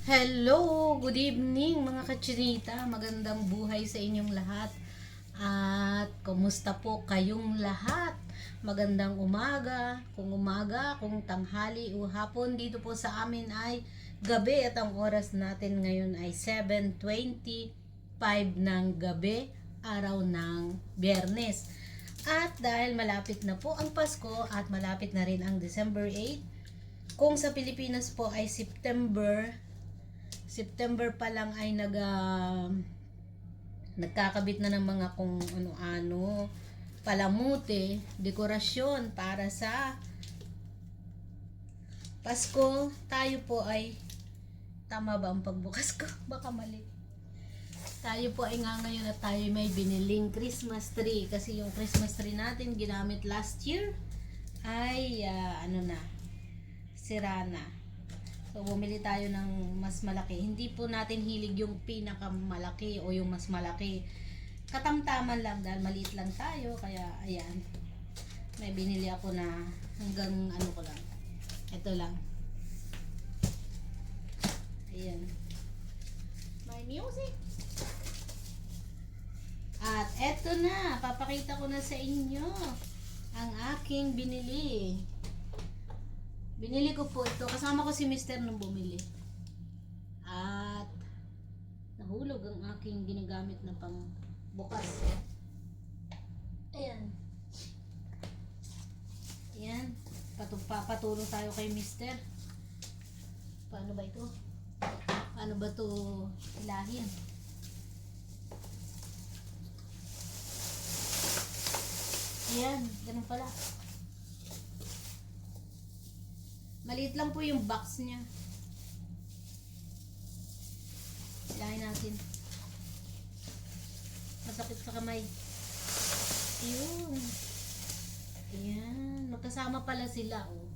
Hello! Good evening mga kachinita. Magandang buhay sa inyong lahat. At kumusta po kayong lahat? Magandang umaga. Kung tanghali o hapon, dito po sa amin ay gabi at ang oras natin ngayon ay 7:25 ng gabi, araw ng Biyernes. At dahil malapit na po ang Pasko at malapit na rin ang December 8, kung sa Pilipinas po ay September pa lang ay nagkakabit na ng mga kung ano-ano, palamuti, dekorasyon para sa Pasko. Tayo po ay, tama ba ang pagbukas ko? Baka mali. Tayo po ay nga ngayon at tayo may biniling Christmas tree kasi yung Christmas tree natin ginamit last year ay sira na. So, bumili tayo ng mas malaki. Hindi po natin hilig yung pinakamalaki o yung mas malaki. Katamtaman lang dahil maliit lang tayo. Kaya, ayan. May binili ako na hanggang ano ko lang. Ito lang. Ayan. My music. At eto na. Papakita ko na sa inyo ang aking binili. Binili ko po ito. Kasama ko si Mr. nung bumili. At nahulog ang aking ginagamit na pang bukas. Ayan. Ayan. Papatulong tayo kay Mr. Paano ba ito? Paano ba ito hilahin? Ayan. Ganun pala. Maliit lang po yung box niya. Hilahin natin. Masakit sa kamay. Yun. Ayan. Magkasama pala sila, oh.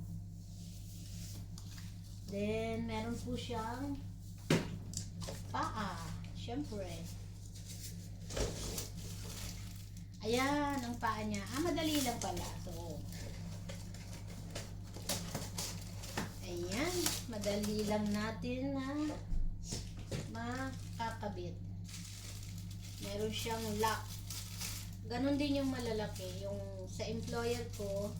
Then, meron po siyang paa. Siyempre. Ayan, ang paa niya. Madali lang pala. So, ayan, madali lang natin na makakabit. Meron siyang lock. Ganon din yung malalaki. Yung sa employer ko,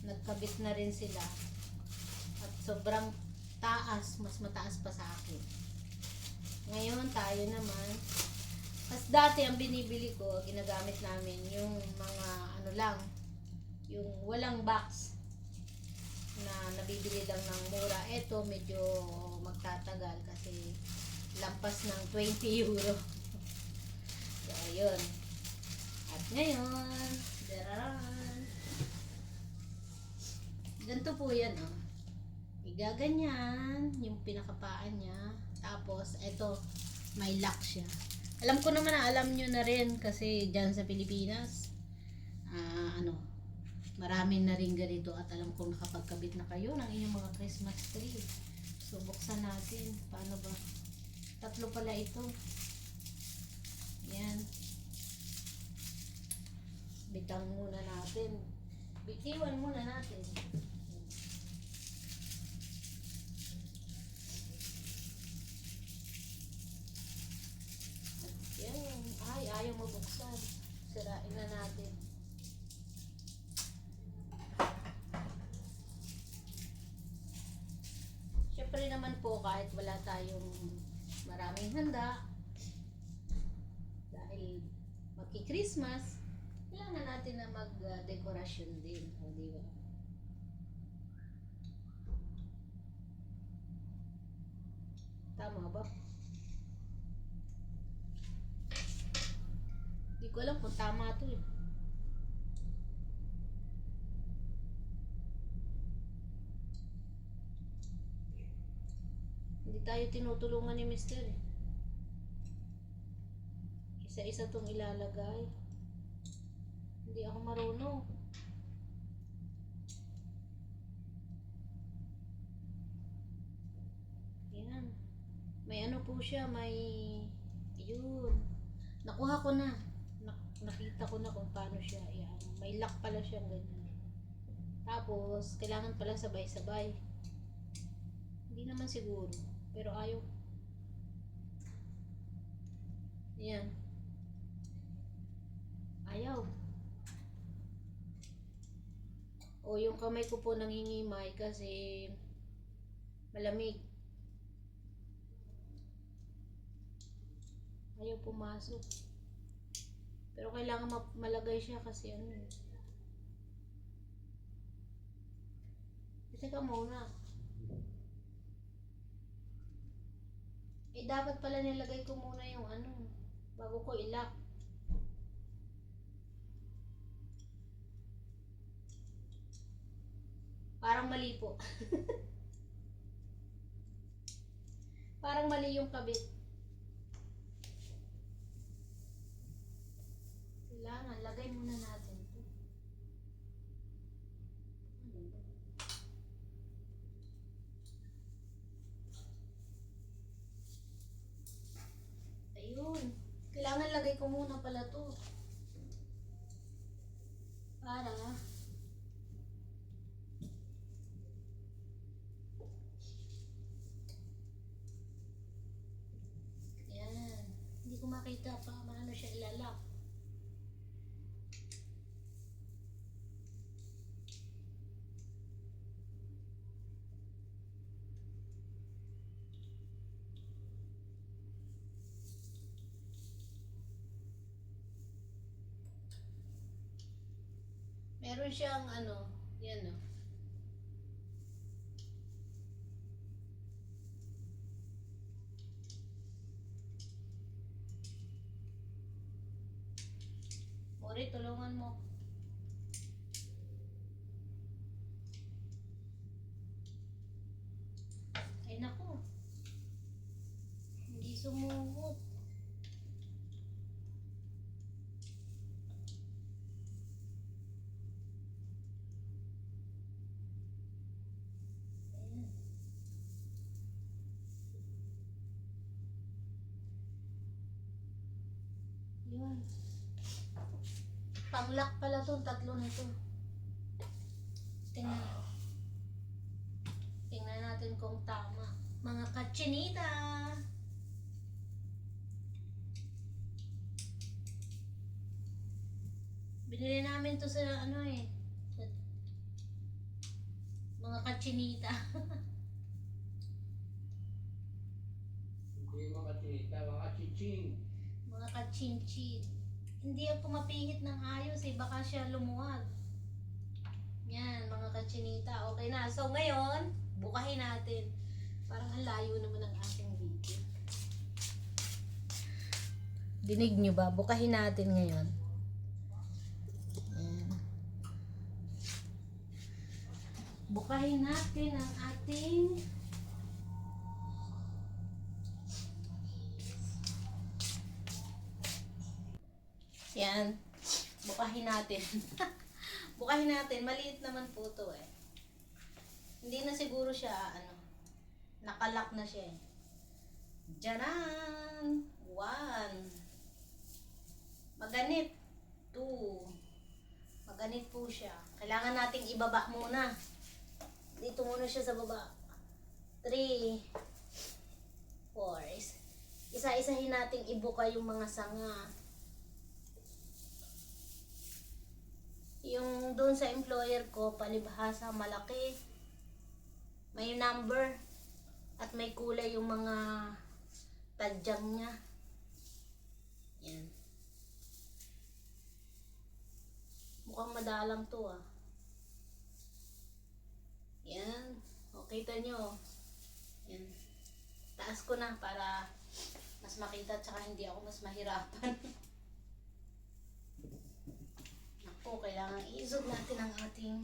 nagkabit na rin sila. At sobrang taas, mas mataas pa sa akin. Ngayon, tayo naman. Mas dati ang binibili ko, ginagamit namin yung mga ano lang, yung walang box na nabibili lang ng mura. Ito medyo magtatagal kasi lampas ng 20 euro. So, ayun. At ngayon, dararan. Ganito po yan, oh. Igaganyan yung pinakapaan niya. Tapos, ito, may lock siya. Alam ko naman na alam nyo na rin kasi dyan sa Pilipinas, marami na rin ganito at alam kong nakapagkabit na kayo ng inyong mga Christmas tree. So, buksan natin. Paano ba? Tatlo pala ito. Yan. Bitang muna natin. Bitiwan muna natin. Yan. Ay, ayaw mabuksan. Sirain na natin. Siyempre naman po kahit wala tayong maraming handa dahil magki-Christmas, kailangan natin na mag-dekorasyon din, o di ba? Tama ba? Hindi ko alam kung tama to eh. Hindi tayo tinutulungan ni Mr. eh. Isa-isa tong ilalagay. Hindi ako marunong. Yan. May ano po siya, may yun. Nakuha ko na. Nakita ko na kung paano siya. Yan. May lock pala siya ganyan. Tapos, kailangan pala sabay-sabay. Hindi naman siguro. Pero ayaw. Yan. Ayaw. O yung kamay ko po nangingimay kasi malamig. Ayaw pumasok. Pero kailangan malagay siya kasi ano eh. Teka muna. Dapat pala nilagay ko muna yung ano, bago ko ilak. Parang mali po. Parang mali yung kabit. Kailangan, lagay muna natin ito. Ayun. Kailangan lagay ko muna pala to. Para yan. Hindi ko makita pa paano siya ilalak. Meron siyang ano, yan o. Mori, tulungan mo. Ay nako. Hindi sumugot. Yun. Panglock pala to, tatlo na to. Tingnan. Tingnan natin kung tama. Mga kachinita. Binili namin to sa ano eh. Mga kachinita. Hindi mga kachinita, mga chiching. Mga kachinchin. Hindi ako mapihit ng ayos eh. Baka siya lumuwag. Yan, mga kachinita. Okay na. So ngayon, bukahin natin. Parang ang layo naman ng ating video. Dinig nyo ba? Bukahin natin ngayon. Yan. Bukahin natin ang ating yan. Bukahin natin. Bukahin natin. Maliit naman po to eh. Hindi na siguro siya, ano, nakalock na siya eh. Jaran! 1. Maganit. 2. Maganit po siya. Kailangan nating ibaba muna. Dito muna siya sa baba. 3. 4. Isa-isahin nating ibuka yung mga sanga. Yung doon sa employer ko, palibhasa, malaki. May number. At may kulay yung mga tadyang niya. Yan. Mukhang madalang to ah. Yan. O, kita nyo. Yan. Taas ko na para mas makita tsaka hindi ako mas mahirapan. Naku, kailangan i-zoom natin ang ating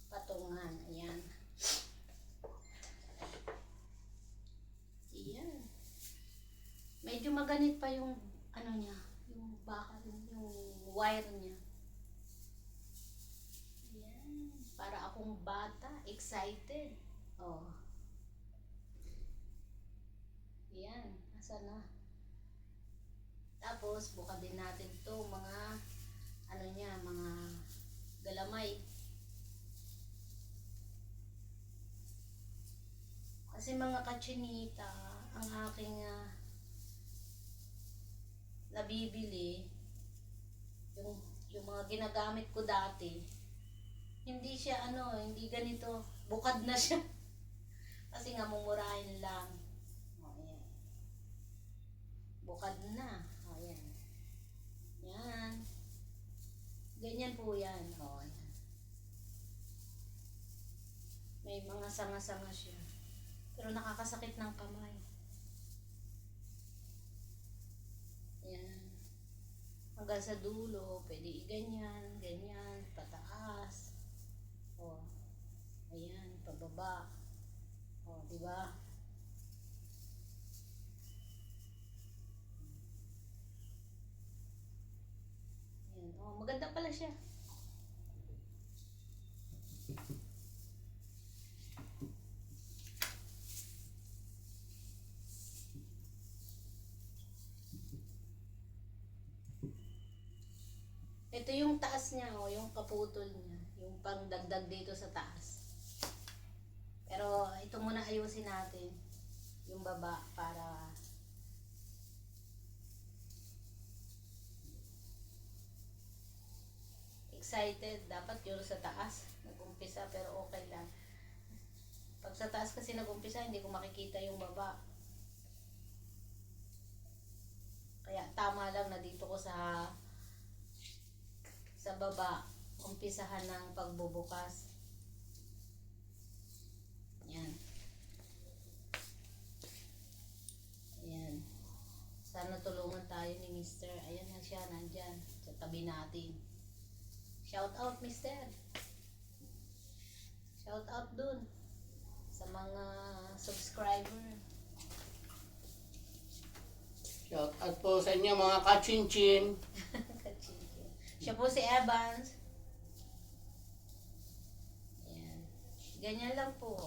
patungan. Ayan. Ayan. Medyo maganit pa yung ano niya, yung bakal, yung wire niya. Ayan. Para akong bata, excited. Oh. Ayan. Asa na? Tapos, buka din natin to mga ano niya, mga galamay. Kasi mga kachinita, ang aking nabibili, yung mga ginagamit ko dati, hindi siya hindi ganito, bukad na siya. Kasi nga mumurahin lang. O, ayan. Bukad na. O, ayan. Yan. Ganyan po yan. O, ayan. May mga sanga-sanga siya. Pero nakakasakit ng kamay. Ayan. Hanggang sa dulo, pwede i-ganyan, ganyan, pataas. O, ayan, pababa. O, di ba? Ayan. O, maganda pala siya. Ito yung taas niya, yung kaputol niya. Yung pangdagdag dito sa taas. Pero ito muna ayusin natin. Yung baba para excited. Dapat yun sa taas. Nag-umpisa pero okay lang. Pag sa taas kasi nag-umpisa, hindi ko makikita yung baba. Kaya tama lang na dito ko sa baba, umpisahan ng pagbubukas. Yan. Ayan. Sana tulungan tayo ni Mr. Ayan na siya, nandyan. Sa tabi natin. Shout out, Mr. Shout out dun. Sa mga subscriber. Shout out po sa inyo mga kachinchin. Siya po si Evans. Ayan. Ganyan lang po.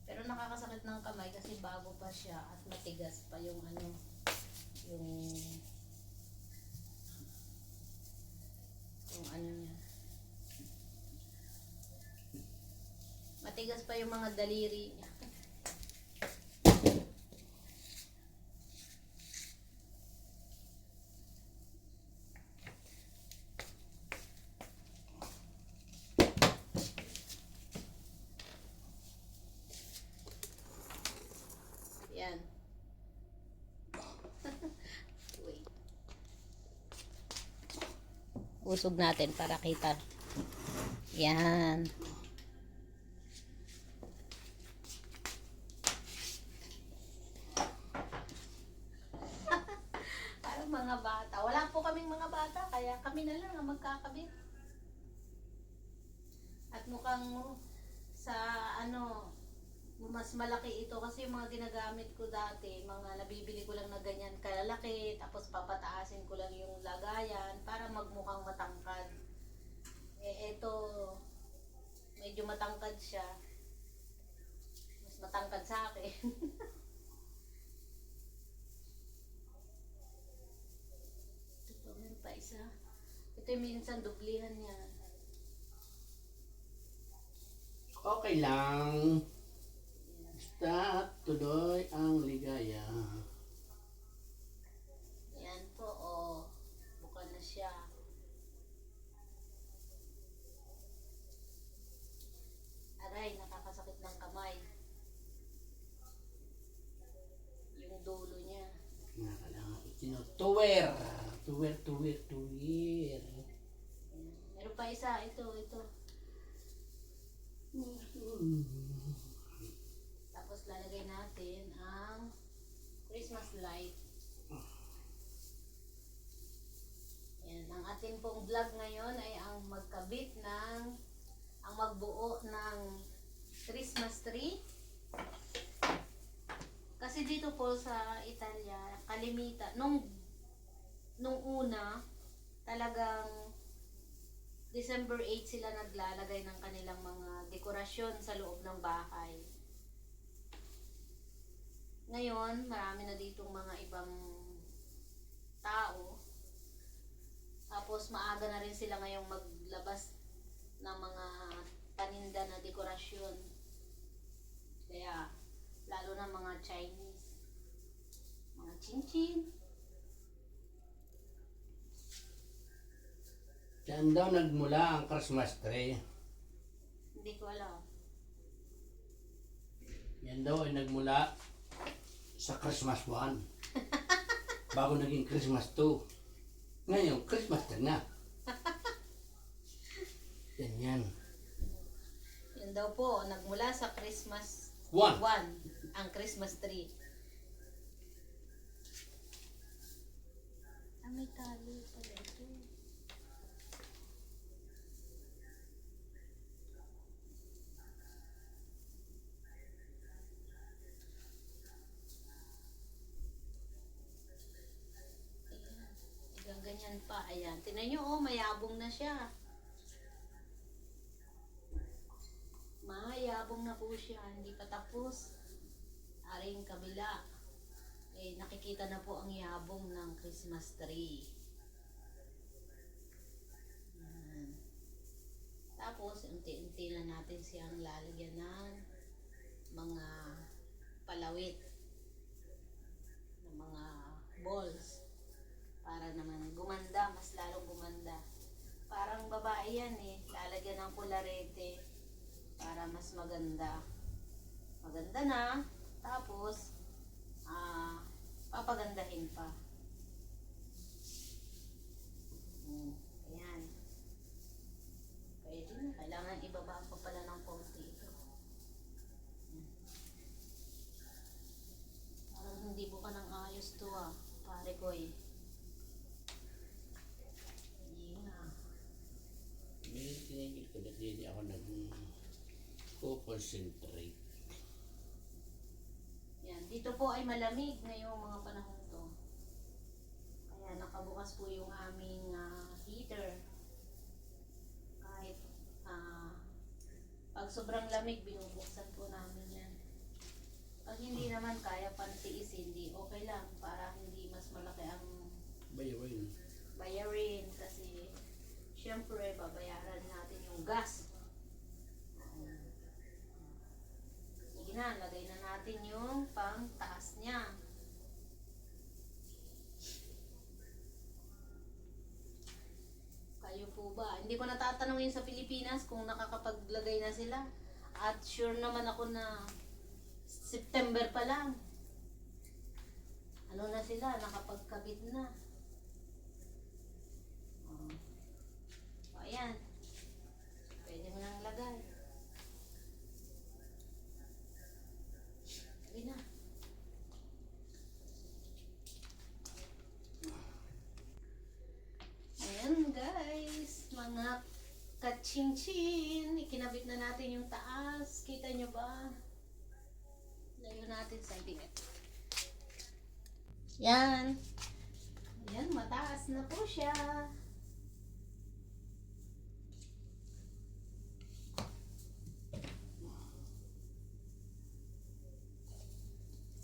Pero nakakasakit ng kamay kasi bago pa siya at matigas pa yung yung niya. Matigas pa yung mga daliri niya. Yan. Wait. Usog natin para kita. Yan. Parang mga bata. Wala po kaming mga bata, kaya kami na lang ang magkakabit. At mukhang sa mas malaki ito kasi yung mga ginagamit ko dati, mga nabibili ko lang na ganyan kalalaki, tapos papataasin ko lang yung lagayan para magmukhang matangkad. Ito, medyo matangkad siya. Mas matangkad sa akin. Ito pa, meron pa isa. Ito yung minsan dublihan niya. Okay lang. Basta tuloy ang ligaya. Yan po, buka na siya. Aray, nakakasakit ng kamay. Yung dulo niya. Kailangan itinutuwer. Tuwer. Meron pa isa, ito. Tapos lalagay natin ang Christmas light. Yan, ang atin pong vlog ngayon ay ang magbuo ng Christmas tree. Kasi dito po sa Italia, kalimita, nung una, talagang December 8 sila naglalagay ng kanilang mga dekorasyon sa loob ng bahay. Ngayon, marami na ditong mga ibang tao. Tapos maaga na rin sila ngayong maglabas ng mga paninda na dekorasyon. Kaya ng mga Chinese. Mga chinchin. Saan daw nagmula ang Christmas tree? Hindi ko alam. Yan daw ay nagmula sa Christmas 1. Bago naging Christmas 2. Ngayon, Christmas 3 na. Yan. Yun daw po, nagmula sa Christmas 1. 1, ang Christmas tree. Ah, may tali pala ito. Ayan, ganyan pa. Ayan, tingnan nyo, oh, mayabong na siya. Mayabong na po siya, hindi pa tapos. Aring kabila. Eh, nakikita na po ang yabong ng Christmas tree. Yan. Tapos, unti-unti na natin siyang lalagyan ng mga palawit ng mga balls para naman gumanda, mas lalong gumanda. Parang babae yan eh, lalagyan ng kularete para mas maganda. Maganda na, tapos papagandahin pa. Ayan. Pwede na. Kailangan ibaba pa pala ng konti ito. Parang hindi buka ng ayos to pare ko eh. Yeah. Tinigil ko na hindi ako nag-concentrate. Yan. Dito po ay malamig ngayong mga panahon to. Kaya nakabukas po yung aming heater. Kahit pag sobrang lamig, binubuksan po namin yan. Pag hindi naman kaya pantiisin, hindi okay lang para hindi mas malaki ang bayarin. Kasi syempre babayaran natin yung gas. Sige na, lagay na natin yung pang taas niya. Kayo po ba? Hindi ko natatanungin sa Pilipinas kung nakakapaglagay na sila. At sure naman ako na September pa lang. Ano na sila? Nakapagkabit na. O, ayan. Pwede mo nang lagay. Sige na. Ayan guys, mga kachinchin. Ikinabit na natin yung taas. Kita nyo ba? Layo natin sa ibinit. Yan. Ayan, mataas na po siya.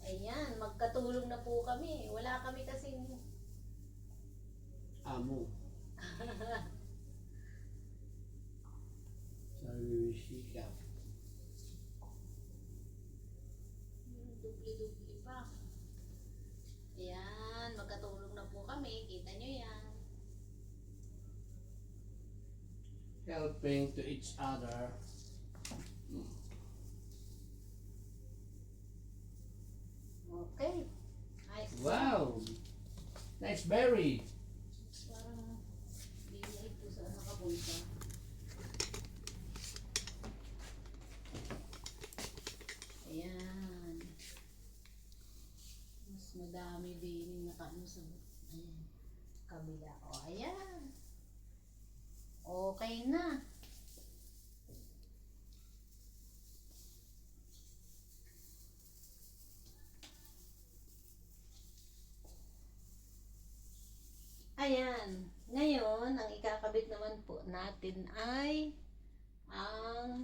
Ayan, magkatulong na po kami. Wala kami kasing Amo. Sabi sikap. dubli-dubli pa. Ayan, magkatulong na po kami. Kita nyo yan. Helping to each other. Okay. Nice. Wow! Nice berry. Parang bigay ito sa nakapunta. Ayan. Mas madami din yung nakaano sa ayan, kabila. O, ayan. Okay na. Ayan. Ngayon, ang ikakabit naman po natin ay ang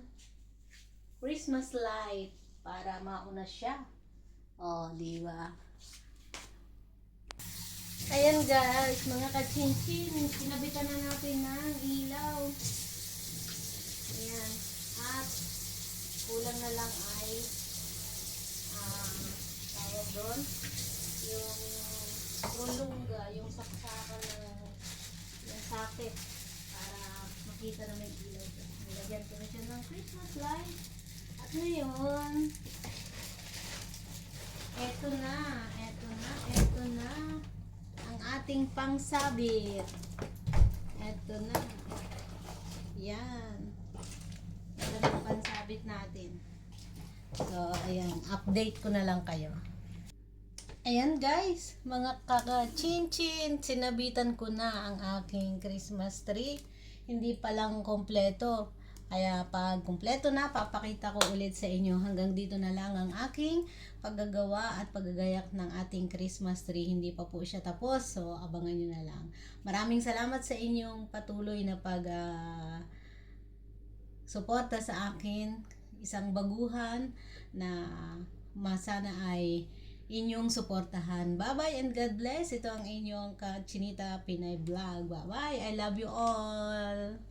Christmas light para mauna siya. Oh, di ba? Ayan guys, mga kachinchin, sinabitan na natin ng ilaw. Ayan. At kulang na lang ay yung rulungga, yung saksakan ng yung socket para makita na may ilaw. Nilagyan ko na siya ng Christmas light. At ngayon, eto na ang ating pangsabit. Eto na. Yan. Ito na ang pansabit natin. So, ayan. Update ko na lang kayo. Ayan guys, mga kaka-chin-chin, sinabitan ko na ang aking Christmas tree. Hindi pa lang kompleto. Kaya pag kompleto na, papakita ko ulit sa inyo. Hanggang dito na lang ang aking paggagawa at paggagayak ng ating Christmas tree. Hindi pa po siya tapos, so abangan nyo na lang. Maraming salamat sa inyong patuloy na suporta sa akin. Isang baguhan na masana ay inyong suportahan. Bye-bye and God bless. Ito ang inyong Chinita Pinay Vlog. Bye-bye. I love you all.